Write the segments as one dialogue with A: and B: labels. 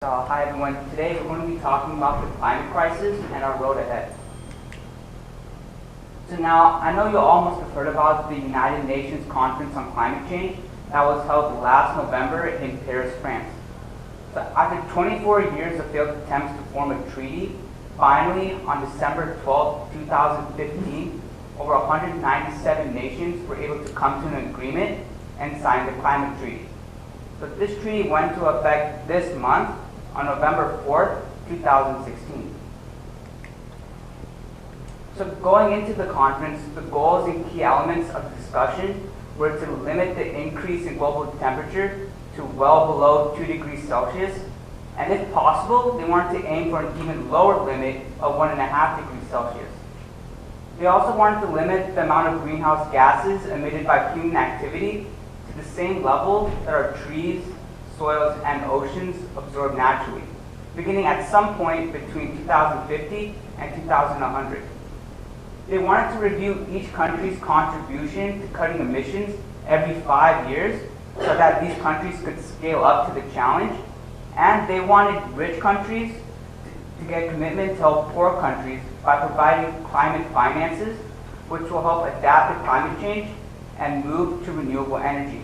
A: Hi everyone. Today we're going to be talking about the climate crisis and our road ahead. So now, I know you all must have heard about the United Nations Conference on Climate Change that was held last November in Paris, France. So after 24 years of failed attempts to form a treaty, finally on December 12, 2015, over 197 nations were able to come to an agreement and sign the climate treaty. So this treaty went into effect this month on November 4th, 2016. So going into the conference, the goals and key elements of the discussion were to limit the increase in global temperature to well below 2 degrees Celsius, and if possible, they wanted to aim for an even lower limit of 1.5 degrees Celsius. They also wanted to limit the amount of greenhouse gases emitted by human activity to the same level that our trees, soils, and oceans absorb naturally, beginning at some point between 2050 and 2100. They wanted to review each country's contribution to cutting emissions every 5 years so that these countries could scale up to the challenge, and they wanted rich countries to get commitment to help poor countries by providing climate finances, which will help adapt to climate change and move to renewable energy.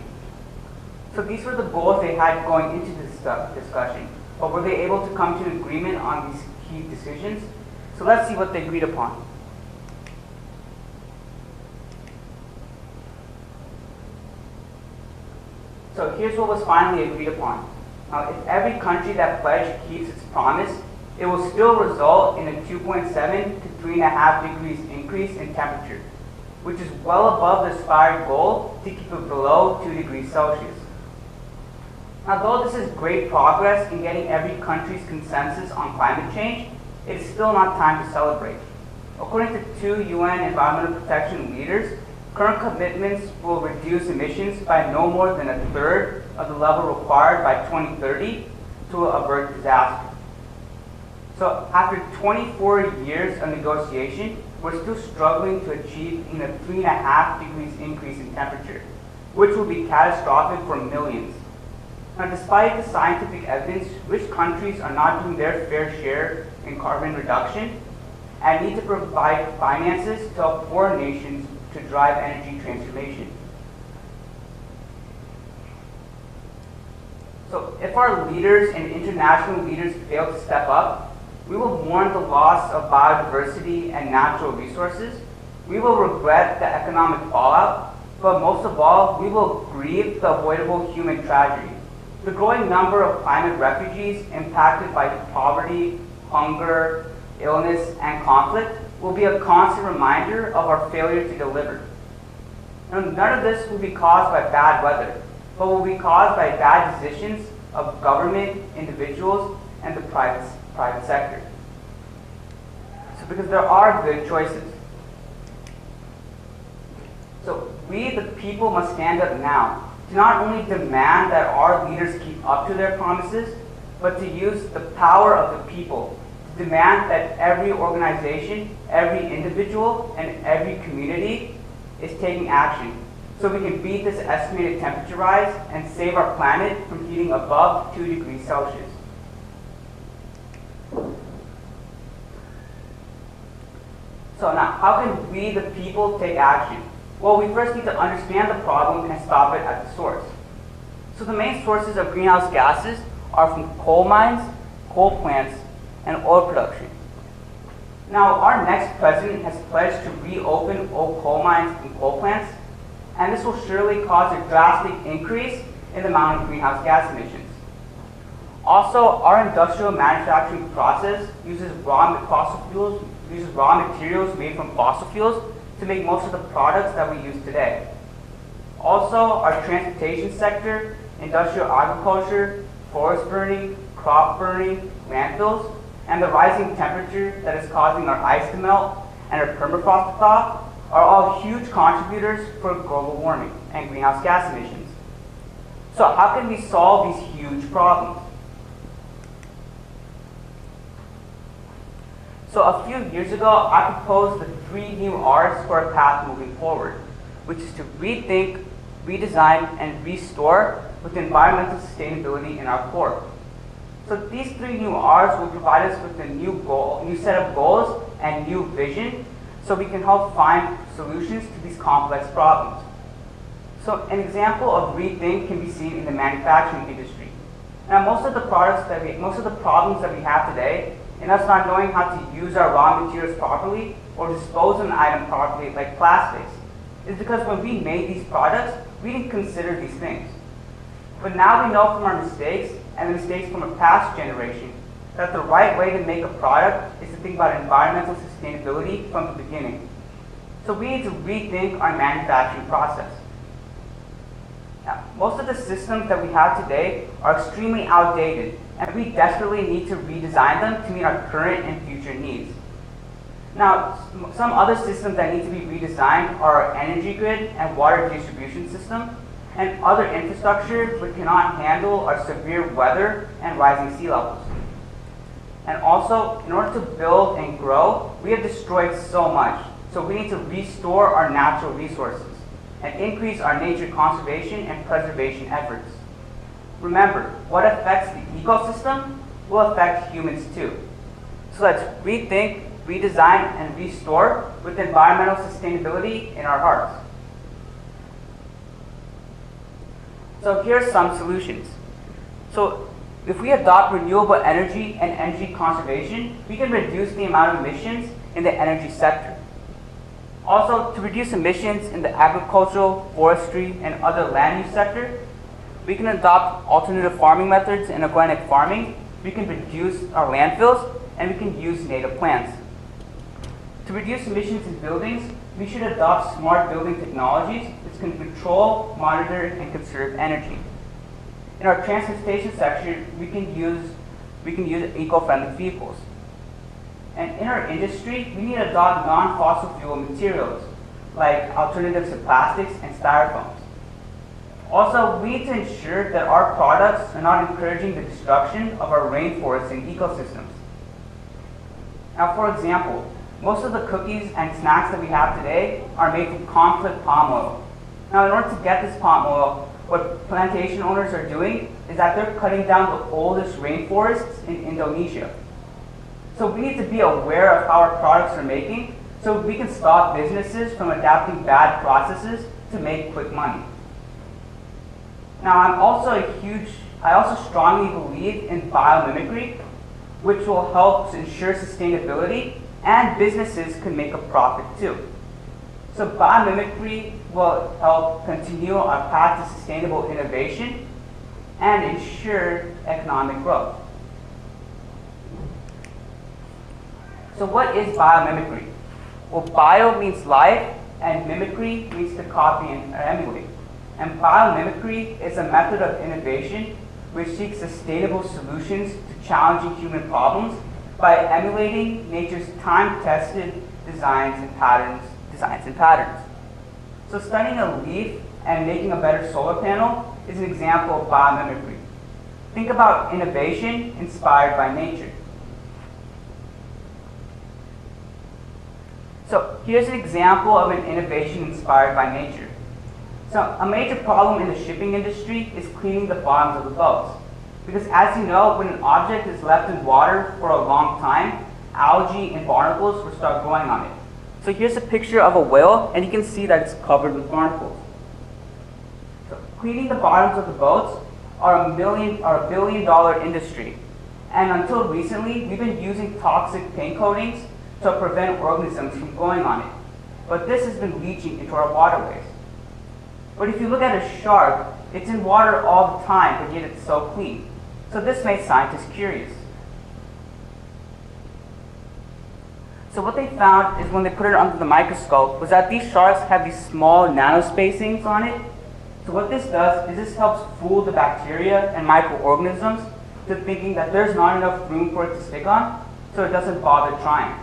A: So these were the goals they had going into this discussion, but were they able to come to an agreement on these key decisions? So let's see what they agreed upon. So here's what was finally agreed upon. Now, if every country that pledged keeps its promise, it will still result in a 2.7 to 3.5 degrees increase in temperature, which is well above the aspired goal to keep it below 2 degrees Celsius. Now, though this is great progress in getting every country's consensus on climate change, it is still not time to celebrate. According to 2 UN environmental protection leaders, current commitments will reduce emissions by no more than 1/3 of the level required by 2030 to avert disaster. So after 24 years of negotiation, we're still struggling to achieve even a 3.5 degrees increase in temperature, which will be catastrophic for millions. Now, despite the scientific evidence, rich countries are not doing their fair share in carbon reduction and need to provide finances to help poor nations to drive energy transformation. So if our leaders and international leaders fail to step up, we will mourn the loss of biodiversity and natural resources. We will regret the economic fallout, but most of all, we will grieve the avoidable human tragedy. The growing number of climate refugees impacted by poverty, hunger, illness, and conflict will be a constant reminder of our failure to deliver. Now, none of this will be caused by bad weather, but will be caused by bad decisions of government, individuals, and the private sector. So because there are good choices. So we, the people, must stand up now to not only demand that our leaders keep up to their promises, but to use the power of the people to demand that every organization, every individual, and every community is taking action so we can beat this estimated temperature rise and save our planet from heating above 2 degrees Celsius. So now, how can we, the people, take action? Well, we first need to understand the problem and stop it at the source. So the main sources of greenhouse gases are from coal mines, coal plants, and oil production. Now, our next president has pledged to reopen old coal mines and coal plants, and this will surely cause a drastic increase in the amount of greenhouse gas emissions. Also, our industrial manufacturing process uses raw materials made from fossil fuels to make most of the products that we use today. Also, our transportation sector, industrial agriculture, forest burning, crop burning, landfills, and the rising temperature that is causing our ice to melt and our permafrost to thaw are all huge contributors for global warming and greenhouse gas emissions. So how can we solve these huge problems? So a few years ago, I proposed the 3 new R's for a path moving forward, which is to So these three new R's will provide us with a new set of goals and new vision, so we can help find solutions to these complex problems. So an example of rethink can be seen in the manufacturing industry. Now most of the problems that we have today, in us not knowing how to use our raw materials properly or dispose of an item properly, like plastics, is because when we made these products, we didn't consider these things. But now we know from our mistakes and the mistakes from a past generation that the right way to make a product is to think about environmental sustainability from the beginning. So we need to rethink our manufacturing process. Now, most of the systems that we have today are extremely outdated, and we desperately need to redesign them to meet our current and future needs. Now, some other systems that need to be redesigned are our energy grid and water distribution system, and other infrastructure which cannot handle our severe weather and rising sea levels. And also, in order to build and grow, we have destroyed so much, so we need to restore our natural resources and increase our nature conservation and preservation efforts. Remember, what affects the ecosystem will affect humans too. So let's rethink, redesign, and restore with environmental sustainability in our hearts. So here are some solutions. So if we adopt renewable energy and energy conservation, we can reduce the amount of emissions in the energy sector. Also, to reduce emissions in the agricultural, forestry, and other land use sector, we can adopt alternative farming methods in organic farming, we can reduce our landfills, and we can use native plants. To reduce emissions in buildings, we should adopt smart building technologies which can control, monitor, and conserve energy. In our transportation sector, we can use eco-friendly vehicles. And in our industry, we need to adopt non-fossil fuel materials like alternatives to plastics and styrofoams. Also, we need to ensure that our products are not encouraging the destruction of our rainforests and ecosystems. Now, for example, most of the cookies and snacks that we have today are made from conflict palm oil. Now, in order to get this palm oil, what plantation owners are doing is that they're cutting down the oldest rainforests in Indonesia. So we need to be aware of how our products are making so we can stop businesses from adapting bad processes to make quick money. Now, I also strongly believe in biomimicry, which will help to ensure sustainability and businesses can make a profit too. So biomimicry will help continue our path to sustainable innovation and ensure economic growth. So what is biomimicry? Well, bio means life, and mimicry means to copy and emulate. And biomimicry is a method of innovation which seeks sustainable solutions to challenging human problems by emulating nature's time-tested designs and patterns. So studying a leaf and making a better solar panel is an example of biomimicry. Think about innovation inspired by nature. So here's an example of an innovation inspired by nature. So a major problem in the shipping industry is cleaning the bottoms of the boats. Because as you know, when an object is left in water for a long time, algae and barnacles will start growing on it. So here's a picture of a whale, and you can see that it's covered with barnacles. So cleaning the bottoms of the boats are a billion-dollar industry. And until recently, we've been using toxic paint coatings to prevent organisms from growing on it. But this has been leaching into our waterways. But if you look at a shark, it's in water all the time, but yet it's so clean. So this made scientists curious. So what they found is when they put it under the microscope was that these sharks have these small nanospacings on it. So what this does is this helps fool the bacteria and microorganisms to thinking that there's not enough room for it to stick on, so it doesn't bother trying.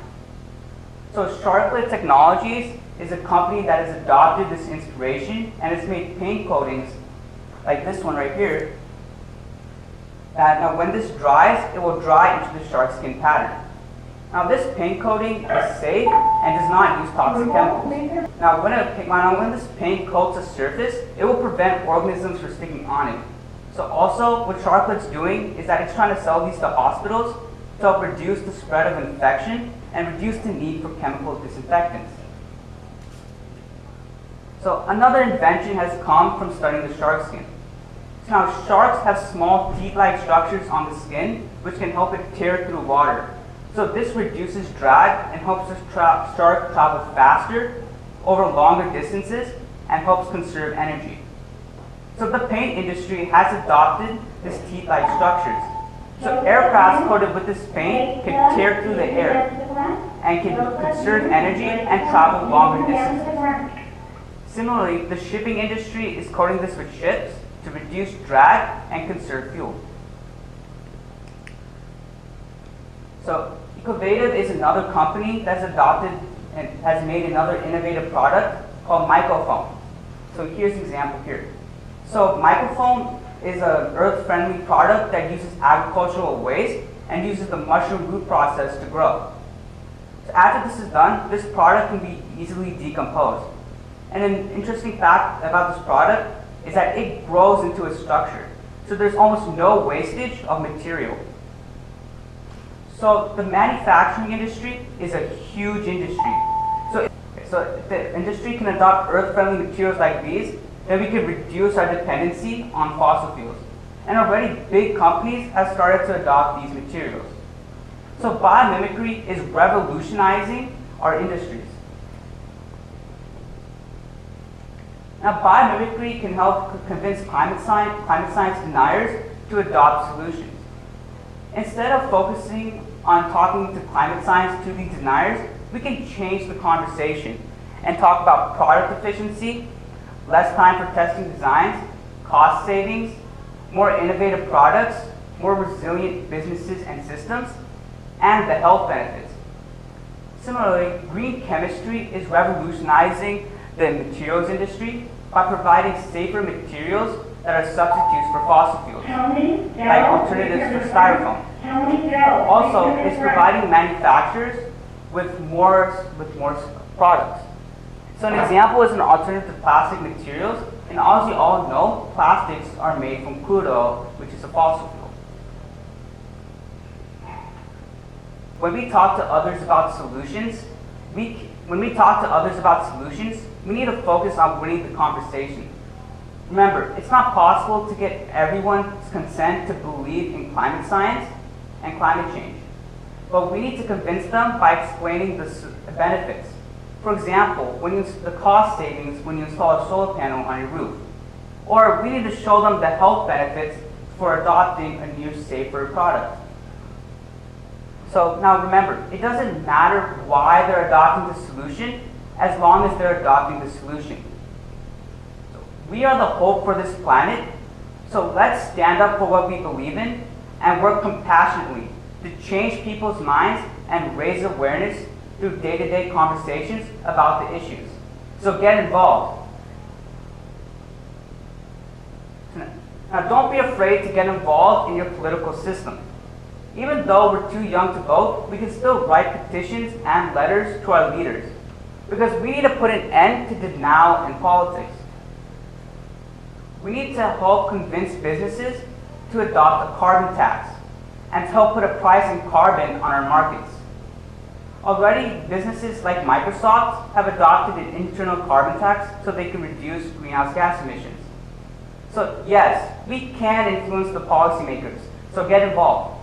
A: So Sharklet Technologies is a company that has adopted this inspiration and has made paint coatings like this one right here. That now when this dries, it will dry into the shark skin pattern. Now this paint coating is safe and does not use toxic chemicals. Now when this paint coats a surface, it will prevent organisms from sticking on it. So also, what Sharklet's doing is that it's trying to sell these to hospitals to help reduce the spread of infection and reduce the need for chemical disinfectants. So another invention has come from studying the shark skin. So now sharks have small teeth-like structures on the skin which can help it tear through water. So this reduces drag and helps the shark travel faster over longer distances and helps conserve energy. So the paint industry has adopted this teeth-like structures. So aircraft coated with this paint can tear through the air and can conserve energy and travel longer distances. Similarly, the shipping industry is coating this with ships to reduce drag and conserve fuel. So Ecovative is another company that's adopted and has made another innovative product called microfoam. So here's an example here. So microfoam is an earth-friendly product that uses agricultural waste and uses the mushroom root process to grow. So after this is done, this product can be easily decomposed. And an interesting fact about this product is that it grows into a structure. So there's almost no wastage of material. So the manufacturing industry is a huge industry. So if the industry can adopt earth-friendly materials like these, then we can reduce our dependency on fossil fuels. And already big companies have started to adopt these materials. So biomimicry is revolutionizing our industries. Now biomimicry can help convince climate science deniers to adopt solutions. Instead of focusing on talking to climate science to these deniers, we can change the conversation and talk about product efficiency, less time for testing designs, cost savings, more innovative products, more resilient businesses and systems, and the health benefits. Similarly, green chemistry is revolutionizing the materials industry by providing safer materials that are substitutes for fossil fuels, like alternatives for styrofoam. Also, it's providing manufacturers with more products. So an example is an alternative to plastic materials, and as you all know, plastics are made from crude oil, which is a fossil fuel. When we talk to others about solutions, we need to focus on winning the conversation. Remember, it's not possible to get everyone's consent to believe in climate science and climate change, but we need to convince them by explaining the benefits. For example, the cost savings when you install a solar panel on your roof. Or we need to show them the health benefits for adopting a new, safer product. So now remember, it doesn't matter why they're adopting the solution as long as they're adopting the solution. So we are the hope for this planet, so let's stand up for what we believe in and work compassionately to change people's minds and raise awareness through day-to-day conversations about the issues. So get involved. Now don't be afraid to get involved in your political system. Even though we're too young to vote, we can still write petitions and letters to our leaders, because we need to put an end to denial in politics. We need to help convince businesses to adopt a carbon tax and to help put a price in carbon on our markets. Already, businesses like Microsoft have adopted an internal carbon tax so they can reduce greenhouse gas emissions. So yes, we can influence the policymakers, so get involved.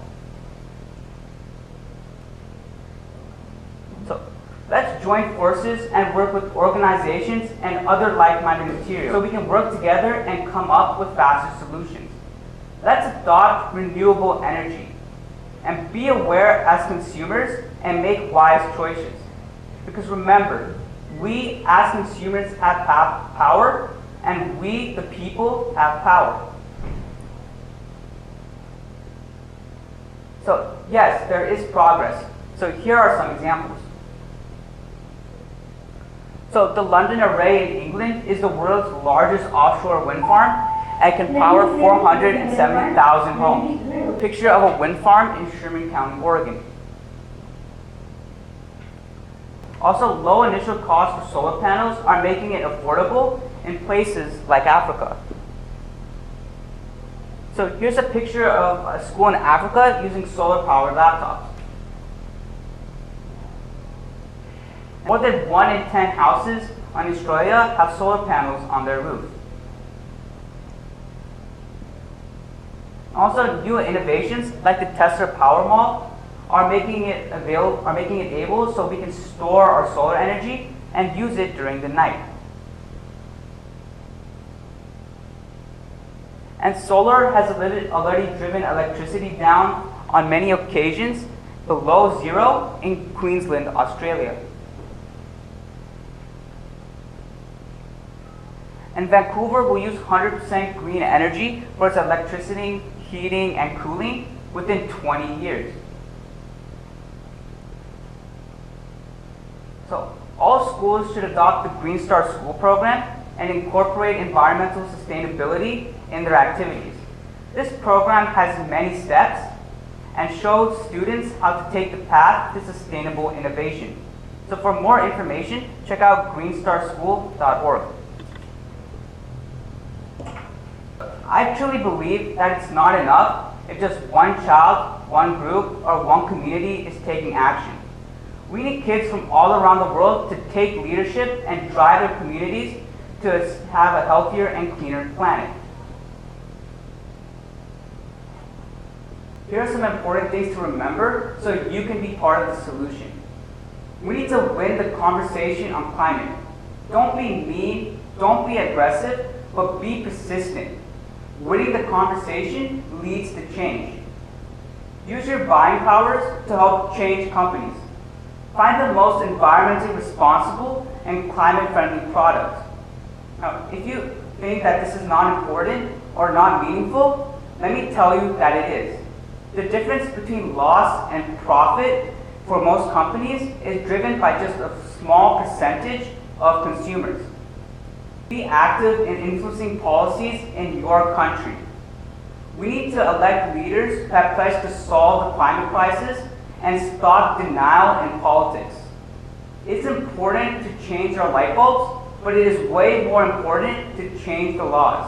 A: So let's join forces and work with organizations and other like-minded materials so we can work together and come up with faster solutions. Let's adopt renewable energy and be aware as consumers and make wise choices. Because remember, we as consumers have power, and we, the people, have power. So yes, there is progress. So here are some examples. So the London Array in England is the world's largest offshore wind farm and can power 470,000 homes. Picture of a wind farm in Sherman County, Oregon. Also, low initial costs for solar panels are making it affordable in places like Africa. So here's a picture of a school in Africa using solar-powered laptops. More than 1 in 10 houses in Australia have solar panels on their roof. Also, new innovations like the Tesla Power Mall are making it able so we can store our solar energy and use it during the night. And solar has already driven electricity down on many occasions below zero in Queensland, Australia. And Vancouver will use 100% green energy for its electricity, heating, and cooling within 20 years. So all schools should adopt the Green Star School program and incorporate environmental sustainability in their activities. This program has many steps and shows students how to take the path to sustainable innovation. So for more information, check out greenstarschool.org. I truly believe that it's not enough if just one child, one group, or one community is taking action. We need kids from all around the world to take leadership and drive their communities to have a healthier and cleaner planet. Here are some important things to remember so you can be part of the solution. We need to win the conversation on climate. Don't be mean, don't be aggressive, but be persistent. Winning the conversation leads to change. Use your buying powers to help change companies. Find the most environmentally responsible and climate-friendly products. Now, if you think that this is not important or not meaningful, let me tell you that it is. The difference between loss and profit for most companies is driven by just a small percentage of consumers. Be active in influencing policies in your country. We need to elect leaders that pledge to solve the climate crisis and stop denial in politics. It's important to change our light bulbs, but it is way more important to change the laws.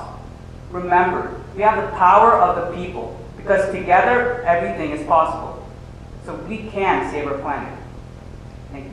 A: Remember, we have the power of the people, because together everything is possible. So we can save our planet. Thank you.